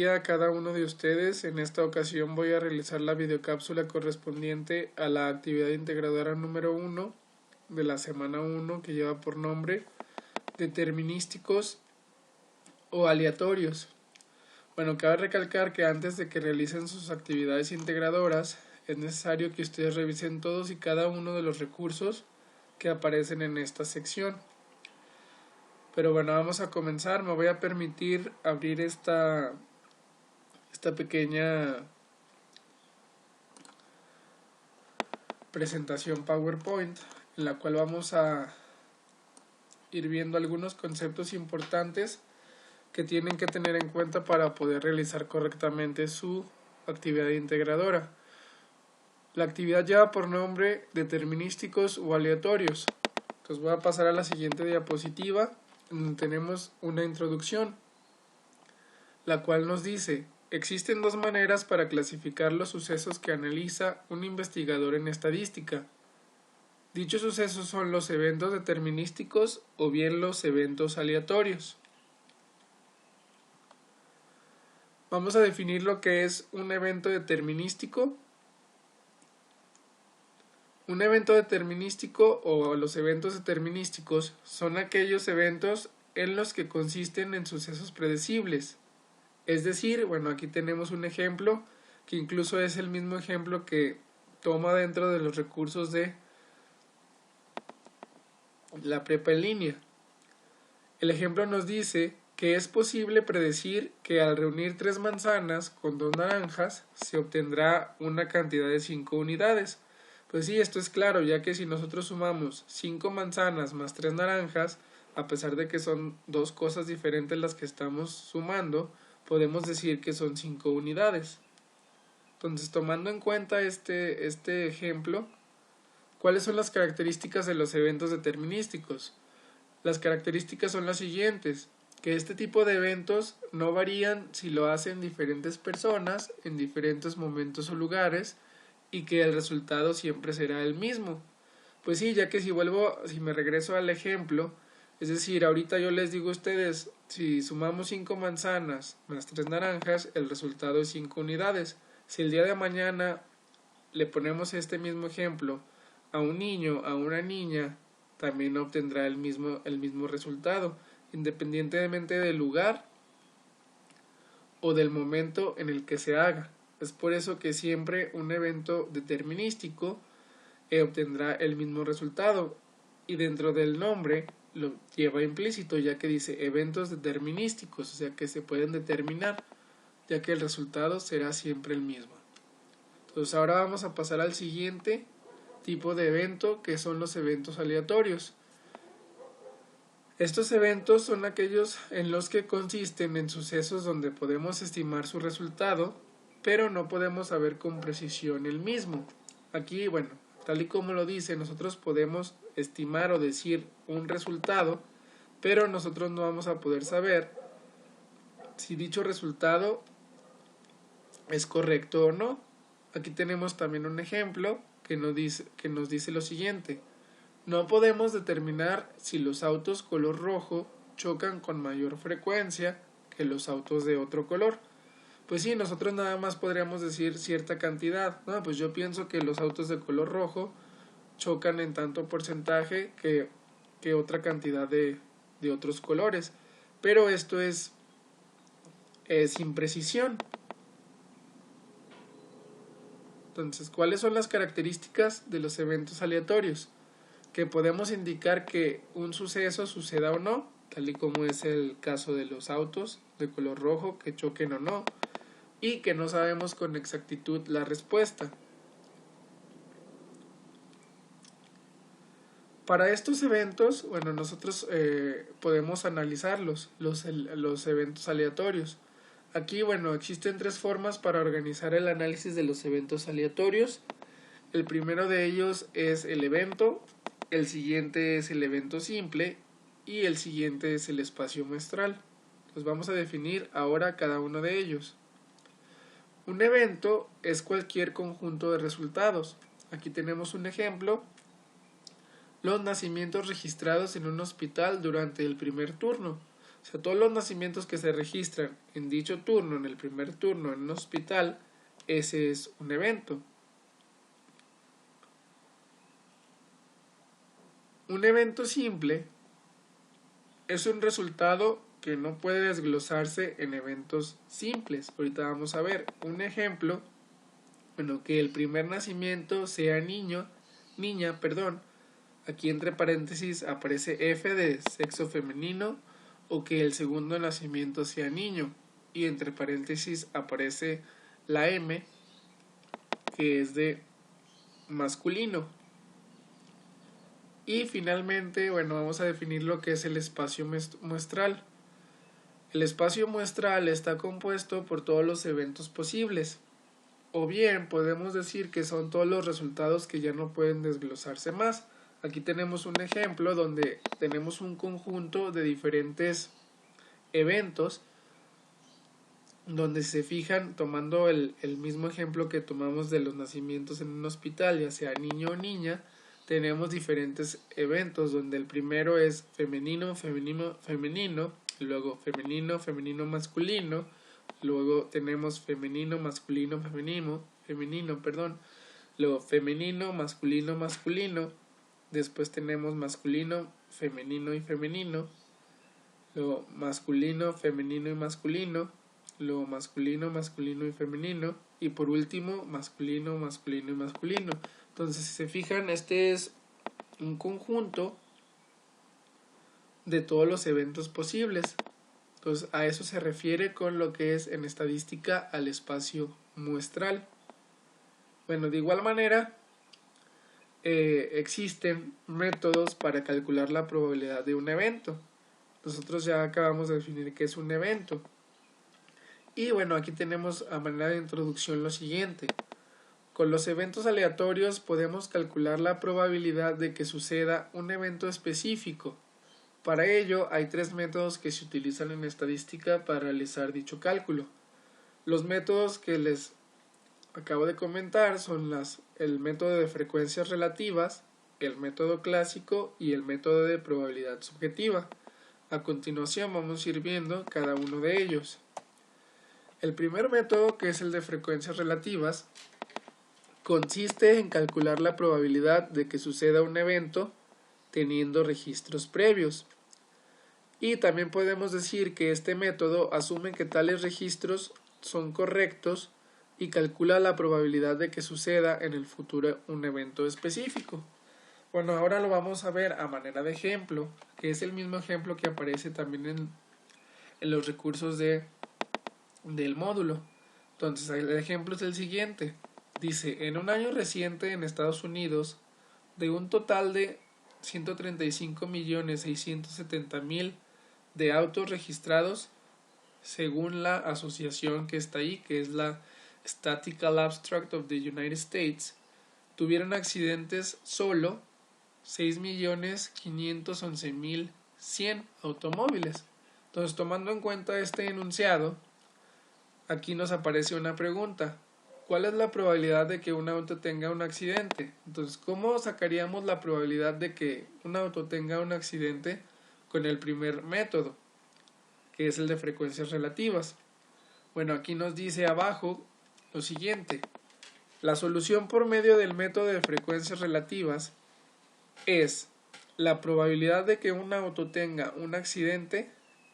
A cada uno de ustedes. En esta ocasión voy a realizar la videocápsula correspondiente a la actividad integradora número 1 de la semana 1, que lleva por nombre determinísticos o aleatorios. Bueno, cabe recalcar que antes de que realicen sus actividades integradoras es necesario que ustedes revisen todos y cada uno de los recursos que aparecen en esta sección. Pero bueno, vamos a comenzar. Me voy a permitir abrir esta pequeña presentación PowerPoint, en la cual vamos a ir viendo algunos conceptos importantes que tienen que tener en cuenta para poder realizar correctamente su actividad integradora. La actividad lleva por nombre determinísticos o aleatorios. Entonces voy a pasar a la siguiente diapositiva, donde tenemos una introducción, la cual nos dice: existen dos maneras para clasificar los sucesos que analiza un investigador en estadística. Dichos sucesos son los eventos determinísticos o bien los eventos aleatorios. Vamos a definir lo que es un evento determinístico. Un evento determinístico o los eventos determinísticos son aquellos eventos en los que consisten en sucesos predecibles. Es decir, bueno, aquí tenemos un ejemplo que incluso es el mismo ejemplo que toma dentro de los recursos de la prepa en línea. El ejemplo nos dice que es posible predecir que al reunir 3 manzanas con 2 naranjas se obtendrá una cantidad de 5 unidades. Pues sí, esto es claro, ya que si nosotros sumamos 5 manzanas más 3 naranjas, a pesar de que son dos cosas diferentes las que estamos sumando, podemos decir que son 5 unidades. Entonces, tomando en cuenta este ejemplo, ¿cuáles son las características de los eventos determinísticos? Las características son las siguientes: que este tipo de eventos no varían si lo hacen diferentes personas en diferentes momentos o lugares, y que el resultado siempre será el mismo. Pues sí, ya que si me regreso al ejemplo, es decir, ahorita yo les digo a ustedes, si sumamos 5 manzanas más 3 naranjas, el resultado es 5 unidades. Si el día de mañana le ponemos este mismo ejemplo a un niño, a una niña, también obtendrá el mismo resultado, independientemente del lugar o del momento en el que se haga. Es por eso que siempre un evento determinístico obtendrá el mismo resultado, y dentro del nombre lo lleva implícito, ya que dice eventos determinísticos, o sea que se pueden determinar, ya que el resultado será siempre el mismo. Entonces ahora vamos a pasar al siguiente tipo de evento, que son los eventos aleatorios. Estos eventos son aquellos en los que consisten en sucesos donde podemos estimar su resultado, pero no podemos saber con precisión el mismo. Aquí, bueno, tal y como lo dice, nosotros podemos estimar o decir un resultado, pero nosotros no vamos a poder saber si dicho resultado es correcto o no. Aquí tenemos también un ejemplo que nos dice lo siguiente: no podemos determinar si los autos color rojo chocan con mayor frecuencia que los autos de otro color. Pues sí, nosotros nada más podríamos decir cierta cantidad. No, pues yo pienso que los autos de color rojo chocan en tanto porcentaje que otra cantidad de otros colores. Pero esto es sin precisión. Entonces, ¿cuáles son las características de los eventos aleatorios? Que podemos indicar que un suceso suceda o no, tal y como es el caso de los autos de color rojo que choquen o no, y que no sabemos con exactitud la respuesta. Para estos eventos, bueno, nosotros podemos analizarlos, los eventos aleatorios. Aquí, bueno, existen 3 formas para organizar el análisis de los eventos aleatorios. El primero de ellos es el evento, el siguiente es el evento simple y el siguiente es el espacio muestral. Entonces vamos a definir ahora cada uno de ellos. Un evento es cualquier conjunto de resultados. Aquí tenemos un ejemplo: los nacimientos registrados en un hospital durante el primer turno. O sea, todos los nacimientos que se registran en dicho turno, en el primer turno en un hospital, ese es un evento. Un evento simple es un resultado que no puede desglosarse en eventos simples. Ahorita vamos a ver un ejemplo, que el primer nacimiento sea niña, aquí entre paréntesis aparece F de sexo femenino, o que el segundo nacimiento sea niño, y entre paréntesis aparece la M, que es de masculino. Y finalmente, vamos a definir lo que es el espacio muestral. El espacio muestral está compuesto por todos los eventos posibles, o bien podemos decir que son todos los resultados que ya no pueden desglosarse más. Aquí tenemos un ejemplo donde tenemos un conjunto de diferentes eventos, donde se fijan, tomando el mismo ejemplo que tomamos de los nacimientos en un hospital, ya sea niño o niña, tenemos diferentes eventos donde el primero es femenino, luego femenino, masculino, luego tenemos femenino, masculino, luego femenino, masculino, después tenemos masculino, femenino y femenino, luego masculino, femenino y masculino, luego masculino y femenino, y por último masculino y masculino. Entonces, si se fijan, este es un conjunto de todos los eventos posibles. Entonces, a eso se refiere con lo que es en estadística al espacio muestral. De igual manera, existen métodos para calcular la probabilidad de un evento. Nosotros ya acabamos de definir qué es un evento. Y aquí tenemos a manera de introducción lo siguiente. Con los eventos aleatorios podemos calcular la probabilidad de que suceda un evento específico. Para ello hay 3 métodos que se utilizan en estadística para realizar dicho cálculo. Los métodos que les acabo de comentar son el método de frecuencias relativas, el método clásico y el método de probabilidad subjetiva. A continuación vamos a ir viendo cada uno de ellos. El primer método, que es el de frecuencias relativas, consiste en calcular la probabilidad de que suceda un evento teniendo registros previos. Y también podemos decir que este método asume que tales registros son correctos y calcula la probabilidad de que suceda en el futuro un evento específico. Ahora lo vamos a ver a manera de ejemplo, que es el mismo ejemplo que aparece también en los recursos del módulo. Entonces, el ejemplo es el siguiente. Dice, en un año reciente en Estados Unidos, de un total de 135.670.000 de autos registrados, según la asociación que está ahí, que es la Statistical Abstract of the United States, tuvieron accidentes solo 6.511.100 automóviles. Entonces, tomando en cuenta este enunciado, aquí nos aparece una pregunta. ¿Cuál es la probabilidad de que un auto tenga un accidente? Entonces, ¿cómo sacaríamos la probabilidad de que un auto tenga un accidente con el primer método, que es el de frecuencias relativas? Aquí nos dice abajo lo siguiente. La solución por medio del método de frecuencias relativas es la probabilidad de que un auto tenga un accidente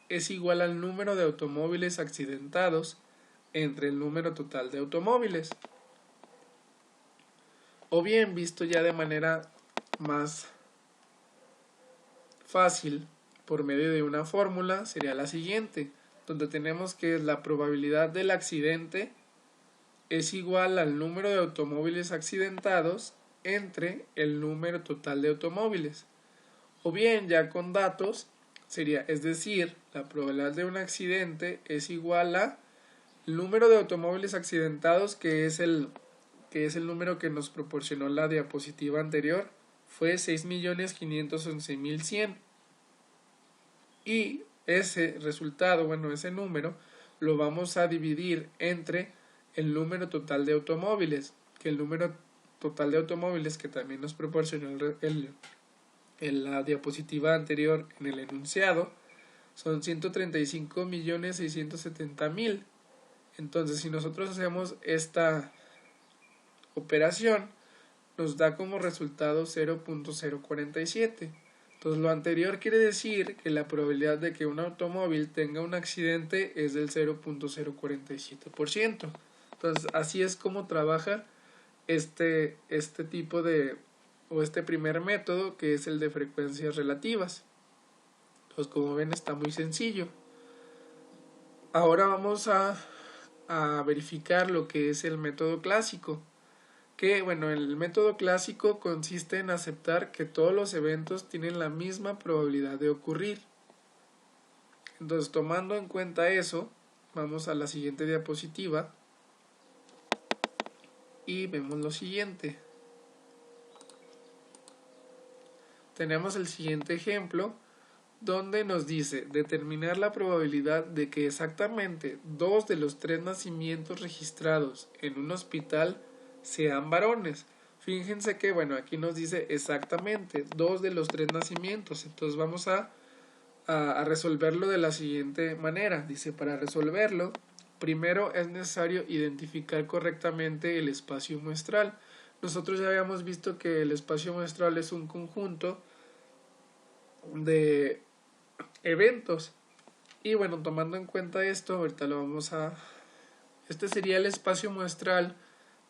es igual al número de automóviles accidentados entre el número total de automóviles. O bien, visto ya de manera más fácil, por medio de una fórmula, sería la siguiente, donde tenemos que la probabilidad del accidente es igual al número de automóviles accidentados entre el número total de automóviles. O bien, ya con datos, sería, es decir, la probabilidad de un accidente es igual a el número de automóviles accidentados, que es el número que nos proporcionó la diapositiva anterior, fue 6.511.100. Y ese resultado, ese número, lo vamos a dividir entre el número total de automóviles, que el número total de automóviles que también nos proporcionó en la diapositiva anterior en el enunciado, son 135.670.000. Entonces, si nosotros hacemos esta operación, nos da como resultado 0.047. Entonces, lo anterior quiere decir que la probabilidad de que un automóvil tenga un accidente es del 0.047%. Entonces, así es como trabaja este tipo de, o este primer método, que es el de frecuencias relativas. Entonces, como ven, está muy sencillo. Ahora vamos a verificar lo que es el método clásico. Que bueno, el método clásico consiste en aceptar que todos los eventos tienen la misma probabilidad de ocurrir. Entonces, tomando en cuenta eso, vamos a la siguiente diapositiva y vemos lo siguiente. Tenemos el siguiente ejemplo donde nos dice determinar la probabilidad de que exactamente 2 de los 3 nacimientos registrados en un hospital sean varones. Fíjense que, bueno, aquí nos dice exactamente 2 de los 3 nacimientos. Entonces vamos a resolverlo de la siguiente manera. Dice, para resolverlo, primero es necesario identificar correctamente el espacio muestral. Nosotros ya habíamos visto que el espacio muestral es un conjunto de eventos. Y bueno, tomando en cuenta esto, ahorita lo vamos a... Este sería el espacio muestral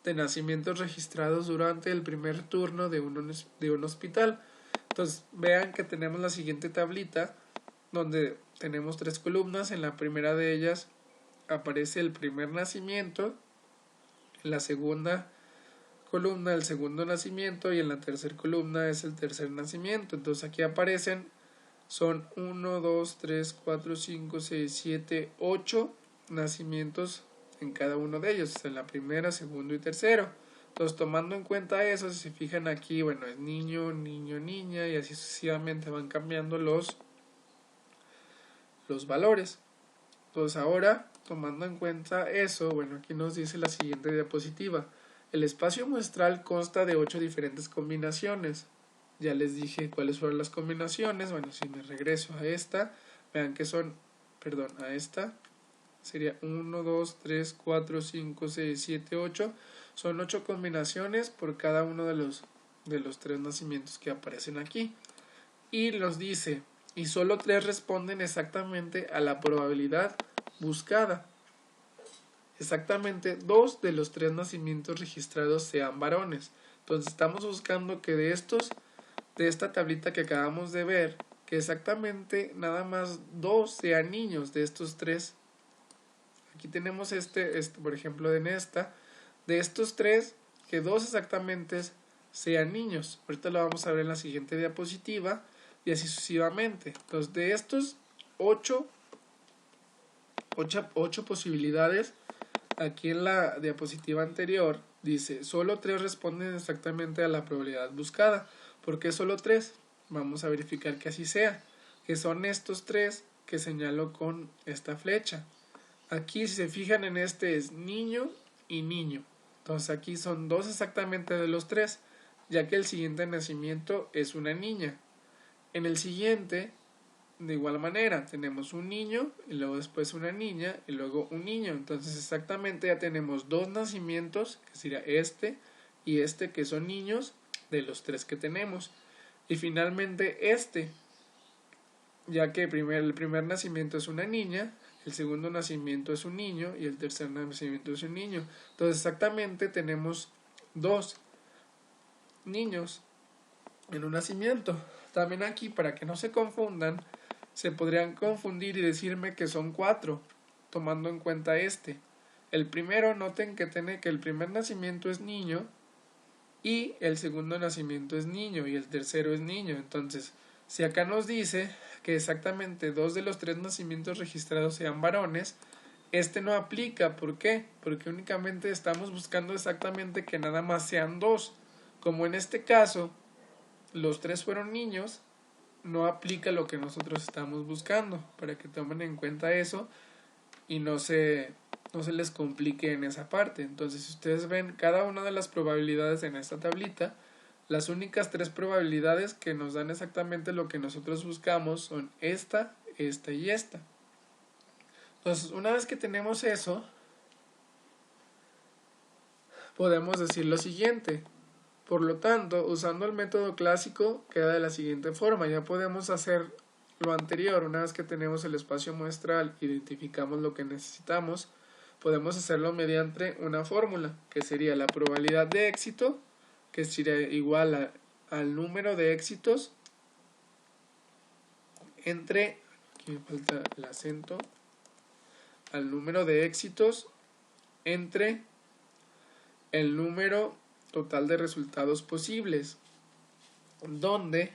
de nacimientos registrados durante el primer turno de un hospital. Entonces, vean que tenemos la siguiente tablita, donde tenemos 3 columnas. En la primera de ellas aparece el primer nacimiento, en la segunda columna el segundo nacimiento y en la tercera columna es el tercer nacimiento. Entonces aquí aparecen, son 1, 2, 3, 4, 5, 6, 7, 8 nacimientos en cada uno de ellos, en la primera, segundo y tercero. Entonces, tomando en cuenta eso, si se fijan aquí, bueno, es niño, niño, niña, y así sucesivamente van cambiando los valores. Entonces ahora, tomando en cuenta eso, bueno, aquí nos dice la siguiente diapositiva. El espacio muestral consta de 8 diferentes combinaciones. Ya les dije cuáles fueron las combinaciones. Bueno, si me regreso a esta, vean que son, a esta, sería 1, 2, 3, 4, 5, 6, 7, 8. Son 8 combinaciones por cada uno de los 3 nacimientos que aparecen aquí. Y nos dice, y solo 3 responden exactamente a la probabilidad buscada. Exactamente 2 de los 3 nacimientos registrados sean varones. Entonces estamos buscando que de esta tablita que acabamos de ver, que exactamente nada más 2 sean niños de estos 3. Aquí tenemos por ejemplo, de estos 3, que 2 exactamente sean niños. Ahorita lo vamos a ver en la siguiente diapositiva y así sucesivamente. Entonces, de estos 8 posibilidades, aquí en la diapositiva anterior dice, solo 3 responden exactamente a la probabilidad buscada. ¿Por qué solo 3? Vamos a verificar que así sea, que son estos 3 que señalo con esta flecha. Aquí, si se fijan en este, es niño y niño. Entonces aquí son 2 exactamente de los 3, ya que el siguiente nacimiento es una niña. En el siguiente, de igual manera, tenemos un niño y luego después una niña y luego un niño. Entonces exactamente ya tenemos 2 nacimientos, que sería este y este, que son niños de los 3 que tenemos. Y finalmente ya que el primer nacimiento es una niña, el segundo nacimiento es un niño y el tercer nacimiento es un niño. Entonces exactamente tenemos 2 niños en un nacimiento. También aquí, para que no se confundan, se podrían confundir y decirme que son 4, tomando en cuenta el primero. Noten que tiene que el primer nacimiento es niño y el segundo nacimiento es niño y el tercero es niño. Entonces, si acá nos dice que exactamente 2 de los 3 nacimientos registrados sean varones, no aplica. ¿Por qué? Porque únicamente estamos buscando exactamente que nada más sean 2. Como en este caso los 3 fueron niños, no aplica lo que nosotros estamos buscando, para que tomen en cuenta eso y no se les complique en esa parte. Entonces, si ustedes ven cada una de las probabilidades en esta tablita, las únicas 3 probabilidades que nos dan exactamente lo que nosotros buscamos son esta esta y esta. Entonces, una vez que tenemos eso, podemos decir lo siguiente. Por lo tanto, usando el método clásico, queda de la siguiente forma. Ya podemos hacer lo anterior. Una vez que tenemos el espacio muestral, identificamos lo que necesitamos, podemos hacerlo mediante una fórmula, que sería la probabilidad de éxito, que sería igual al número de éxitos entre, aquí me falta el acento, al número de éxitos entre el número total de resultados posibles, donde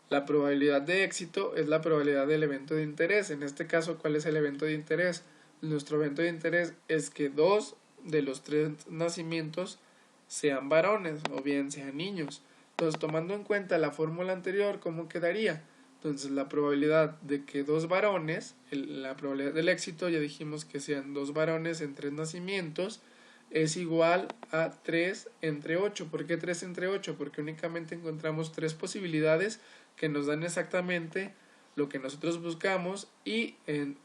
la probabilidad de éxito es la probabilidad del evento de interés. En este caso, ¿cuál es el evento de interés? Nuestro evento de interés es que 2 de los 3 nacimientos sean varones o bien sean niños. Entonces, tomando en cuenta la fórmula anterior, ¿cómo quedaría? Entonces, la probabilidad de que 2 varones, la probabilidad del éxito, ya dijimos que sean 2 varones en 3 nacimientos, es igual a 3 entre 8. ¿Por qué 3 entre 8? Porque únicamente encontramos 3 posibilidades que nos dan exactamente lo que nosotros buscamos, y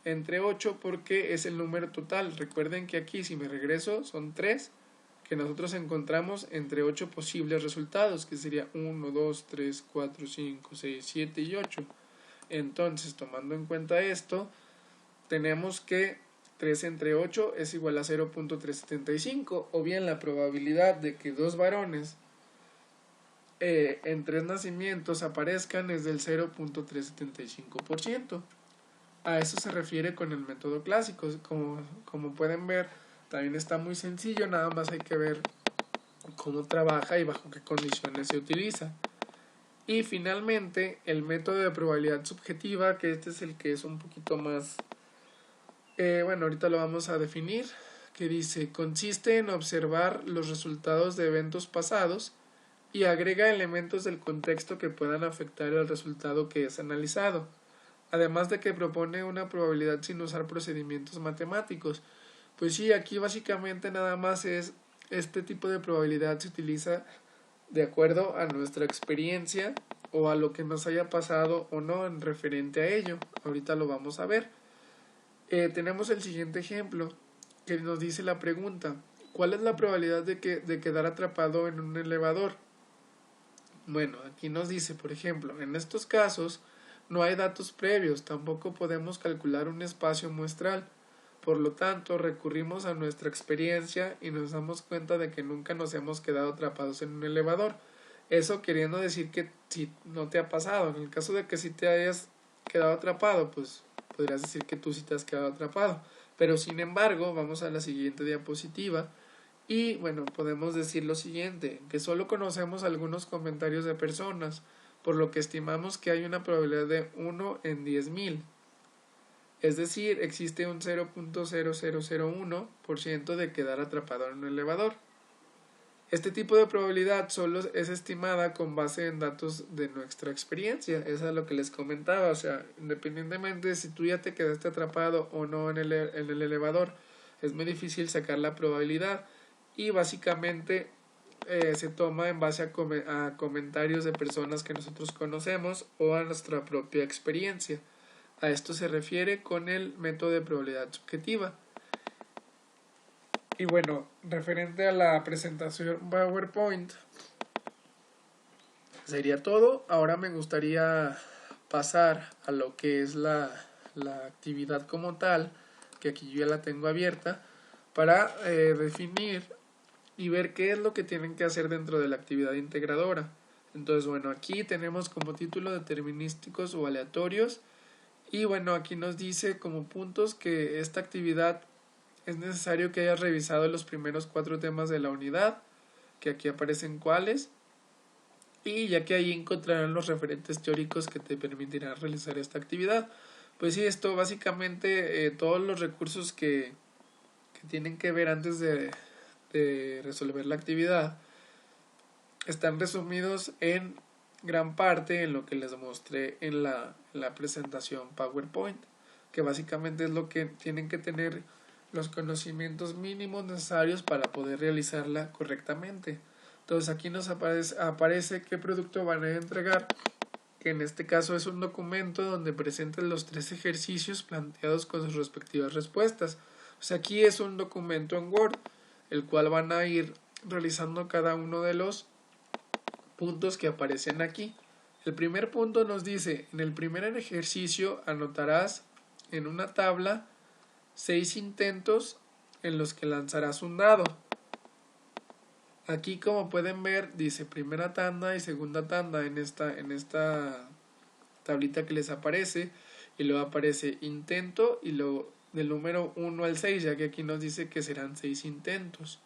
entre 8 porque es el número total. Recuerden que aquí, si me regreso, son 3 que nosotros encontramos entre 8 posibles resultados, que sería 1, 2, 3, 4, 5, 6, 7 y 8. Entonces, tomando en cuenta esto, tenemos que 3 entre 8 es igual a 0.375, o bien la probabilidad de que 2 varones en 3 nacimientos aparezcan es del 0.375%. A eso se refiere con el método clásico. Como pueden ver, también está muy sencillo, nada más hay que ver cómo trabaja y bajo qué condiciones se utiliza. Y finalmente, el método de probabilidad subjetiva, que este es el que es un poquito más... bueno, ahorita lo vamos a definir, que dice, consiste en observar los resultados de eventos pasados y agrega elementos del contexto que puedan afectar el resultado que es analizado, además de que propone una probabilidad sin usar procedimientos matemáticos. Pues sí, aquí básicamente nada más es este tipo de probabilidad se utiliza de acuerdo a nuestra experiencia o a lo que nos haya pasado o no en referente a ello. Ahorita lo vamos a ver. Tenemos el siguiente ejemplo que nos dice la pregunta: ¿cuál es la probabilidad de quedar atrapado en un elevador? Bueno, aquí nos dice, por ejemplo, en estos casos no hay datos previos, tampoco podemos calcular un espacio muestral. Por lo tanto, recurrimos a nuestra experiencia y nos damos cuenta de que nunca nos hemos quedado atrapados en un elevador. Eso queriendo decir que si no te ha pasado. En el caso de que si te hayas quedado atrapado, pues podrías decir que tú sí te has quedado atrapado. Pero sin embargo, vamos a la siguiente diapositiva. Y bueno, podemos decir lo siguiente, que solo conocemos algunos comentarios de personas, por lo que estimamos que hay una probabilidad de 1 en 10.000. Es decir, existe un 0.0001% de quedar atrapado en un elevador. Este tipo de probabilidad solo es estimada con base en datos de nuestra experiencia. Eso es lo que les comentaba. O sea, independientemente de si tú ya te quedaste atrapado o no en el elevador, es muy difícil sacar la probabilidad. Y básicamente se toma en base a comentarios de personas que nosotros conocemos o a nuestra propia experiencia. A esto se refiere con el método de probabilidad subjetiva. Y bueno, referente a la presentación PowerPoint, sería todo. Ahora me gustaría pasar a lo que es la actividad como tal, que aquí yo ya la tengo abierta, para definir y ver qué es lo que tienen que hacer dentro de la actividad integradora. Entonces, bueno, aquí tenemos como título determinísticos o aleatorios. Y bueno, aquí nos dice como puntos que esta actividad es necesario que hayas revisado los primeros 4 temas de la unidad, que aquí aparecen cuáles, y ya que ahí encontrarán los referentes teóricos que te permitirán realizar esta actividad. Pues sí, esto básicamente todos los recursos que tienen que ver antes de resolver la actividad están resumidos en gran parte en lo que les mostré en la presentación PowerPoint, que básicamente es lo que tienen que tener los conocimientos mínimos necesarios para poder realizarla correctamente. Entonces aquí nos aparece qué producto van a entregar que en este caso es un documento donde presentan los 3 ejercicios planteados con sus respectivas respuestas. O sea, aquí es un documento en Word, el cual van a ir realizando cada uno de los puntos que aparecen aquí. El primer punto nos dice, en el primer ejercicio anotarás en una tabla 6 intentos en los que lanzarás un dado. Aquí, como pueden ver, dice primera tanda y segunda tanda en esta tablita que les aparece, y luego aparece intento y luego del número 1 al 6, ya que aquí nos dice que serán 6 intentos.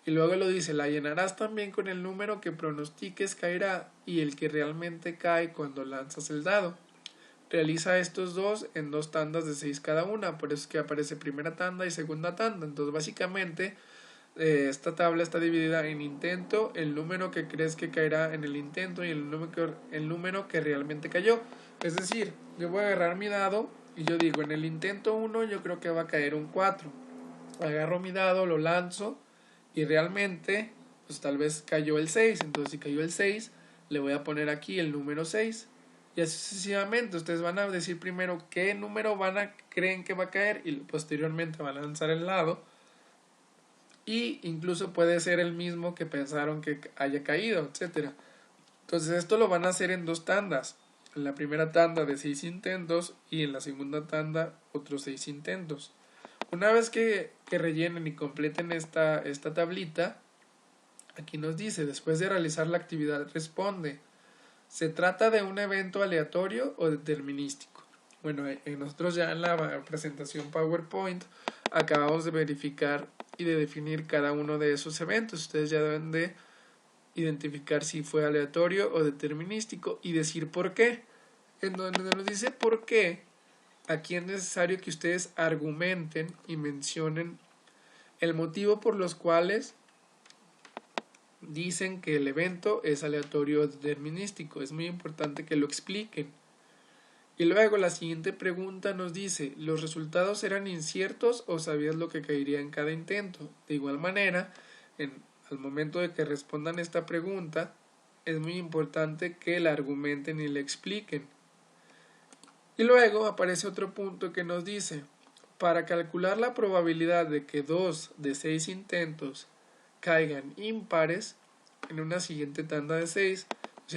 Y luego lo dice, la llenarás también con el número que pronostiques caerá y el que realmente cae cuando lanzas el dado. Realiza estos dos en 2 tandas de 6 cada una, por eso es que aparece primera tanda y segunda tanda. Entonces básicamente esta tabla está dividida en intento, el número que crees que caerá en el intento y el número que realmente cayó. Es decir, yo voy a agarrar mi dado y yo digo, en el intento 1 yo creo que va a caer un 4. Agarro mi dado, lo lanzo y realmente pues tal vez cayó el 6. Entonces si cayó el 6, le voy a poner aquí el número 6. Y así sucesivamente, ustedes van a decir primero qué número creen que va a caer y posteriormente van a lanzar el dado. Y incluso puede ser el mismo que pensaron que haya caído, etc. Entonces esto lo van a hacer en 2 tandas. En la primera tanda de 6 intentos y en la segunda tanda otros 6 intentos. Una vez que rellenen y completen esta tabla, aquí nos dice, después de realizar la actividad responde, ¿se trata de un evento aleatorio o determinístico? Bueno, nosotros ya en la presentación PowerPoint acabamos de verificar y de definir cada uno de esos eventos. Ustedes ya deben de identificar si fue aleatorio o determinístico y decir por qué. En donde nos dice por qué, aquí es necesario que ustedes argumenten y mencionen el motivo por los cuales dicen que el evento es aleatorio o determinístico. Es muy importante que lo expliquen. Y luego la siguiente pregunta nos dice, ¿los resultados eran inciertos o sabías lo que caería en cada intento? De igual manera, al momento de que respondan esta pregunta, es muy importante que la argumenten y la expliquen. Y luego aparece otro punto que nos dice, para calcular la probabilidad de que 2 de 6 intentos caigan impares en una siguiente tanda de 6,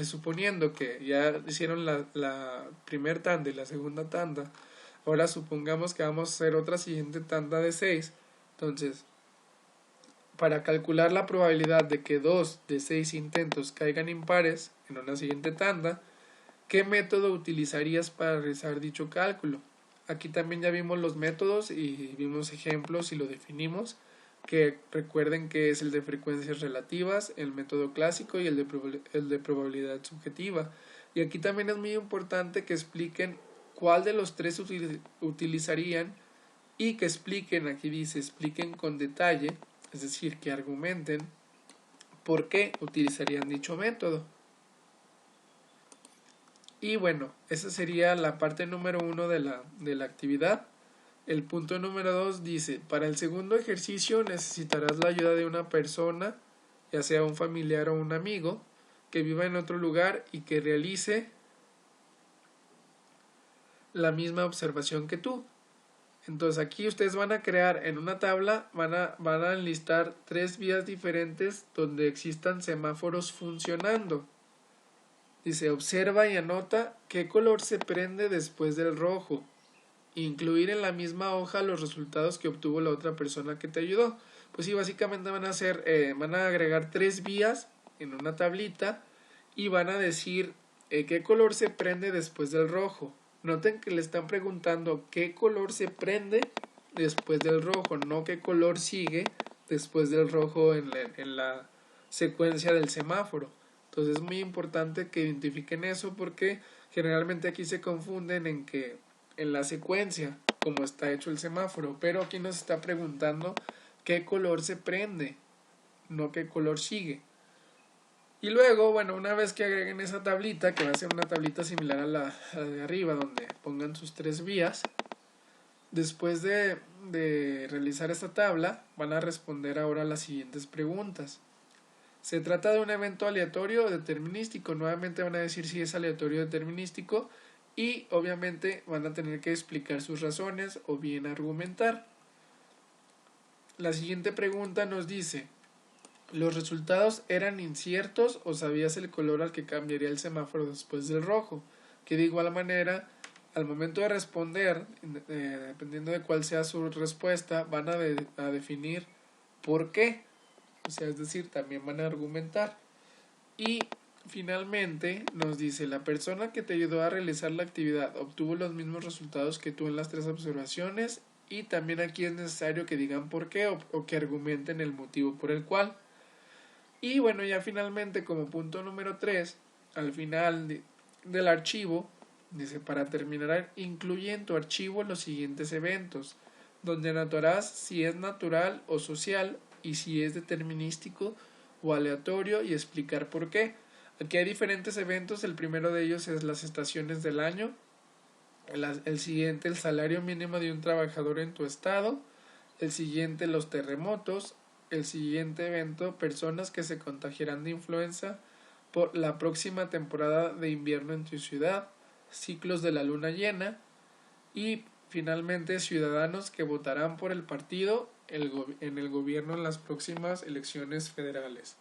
suponiendo que ya hicieron la primera tanda y la segunda tanda, ahora supongamos que vamos a hacer otra siguiente tanda de 6. Entonces, para calcular la probabilidad de que 2 de 6 intentos caigan impares en una siguiente tanda, ¿qué método utilizarías para realizar dicho cálculo? Aquí también ya vimos los métodos y vimos ejemplos y lo definimos, que recuerden que es el de frecuencias relativas, el método clásico y el de probabilidad subjetiva. Y aquí también es muy importante que expliquen cuál de los 3 utilizarían y que expliquen, aquí dice, expliquen con detalle, es decir, que argumenten por qué utilizarían dicho método. Y bueno, esa sería la parte número 1 de la actividad. El punto número 2 dice, para el segundo ejercicio necesitarás la ayuda de una persona, ya sea un familiar o un amigo, que viva en otro lugar y que realice la misma observación que tú. Entonces aquí ustedes van a crear en una tabla, van a enlistar 3 vías diferentes donde existan semáforos funcionando. Dice, observa y anota qué color se prende después del rojo. Incluir en la misma hoja los resultados que obtuvo la otra persona que te ayudó. Pues sí, básicamente van a agregar 3 vías en una tablita y van a decir qué color se prende después del rojo. Noten que le están preguntando qué color se prende después del rojo, no qué color sigue después del rojo en la secuencia del semáforo. Entonces es muy importante que identifiquen eso porque generalmente aquí se confunden en la secuencia como está hecho el semáforo, pero aquí nos está preguntando qué color se prende, no qué color sigue. Y luego, bueno, una vez que agreguen esa tablita, que va a ser una tablita similar a la de arriba, donde pongan sus 3 vías, después de realizar esta tabla, van a responder ahora las siguientes preguntas. ¿Se trata de un evento aleatorio o determinístico? Nuevamente van a decir si es aleatorio o determinístico y obviamente van a tener que explicar sus razones o bien argumentar. La siguiente pregunta nos dice: ¿los resultados eran inciertos o sabías el color al que cambiaría el semáforo después del rojo? Que de igual manera, al momento de responder, dependiendo de cuál sea su respuesta, van a definir por qué. O sea, es decir, también van a argumentar. Y finalmente nos dice: la persona que te ayudó a realizar la actividad obtuvo los mismos resultados que tú en las 3 observaciones. Y también aquí es necesario que digan por qué o que argumenten el motivo por el cual. Y bueno, ya finalmente, como punto número 3, al final del archivo, dice: para terminar, incluye en tu archivo los siguientes eventos, donde anotarás si es natural o social y si es determinístico o aleatorio y explicar por qué. Aquí hay diferentes eventos. El primero de ellos es las estaciones del año. El siguiente, el salario mínimo de un trabajador en tu estado. El siguiente, los terremotos. El siguiente evento, personas que se contagiarán de influenza por la próxima temporada de invierno en tu ciudad. Ciclos de la luna llena. Y finalmente, ciudadanos que votarán por el partido en el gobierno en las próximas elecciones federales.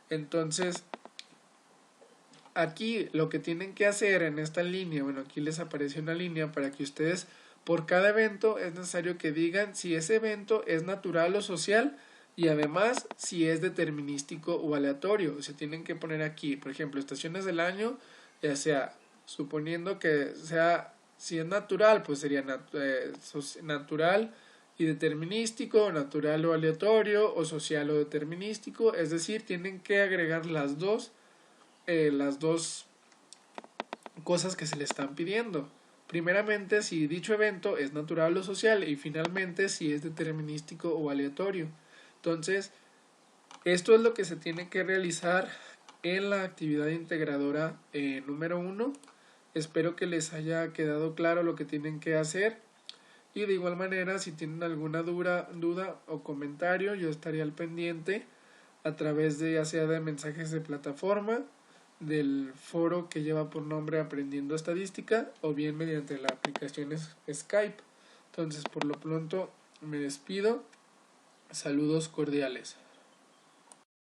Entonces, aquí lo que tienen que hacer en esta línea, bueno, aquí les aparece una línea para que ustedes, por cada evento es necesario que digan si ese evento es natural o social y además si es determinístico o aleatorio. O sea, tienen que poner aquí, por ejemplo, estaciones del año, ya sea, suponiendo que sea, si es natural, pues sería natural y determinístico, natural o aleatorio, o social o determinístico. Es decir, tienen que agregar las dos cosas que se le están pidiendo. Primeramente, si dicho evento es natural o social, y finalmente si es determinístico o aleatorio. Entonces, esto es lo que se tiene que realizar en la actividad integradora número 1. Espero que les haya quedado claro lo que tienen que hacer. Y de igual manera, si tienen alguna duda o comentario, yo estaría al pendiente a través de, ya sea de mensajes de plataforma, del foro que lleva por nombre Aprendiendo Estadística, o bien mediante la aplicación Skype. Entonces, por lo pronto me despido. Saludos cordiales.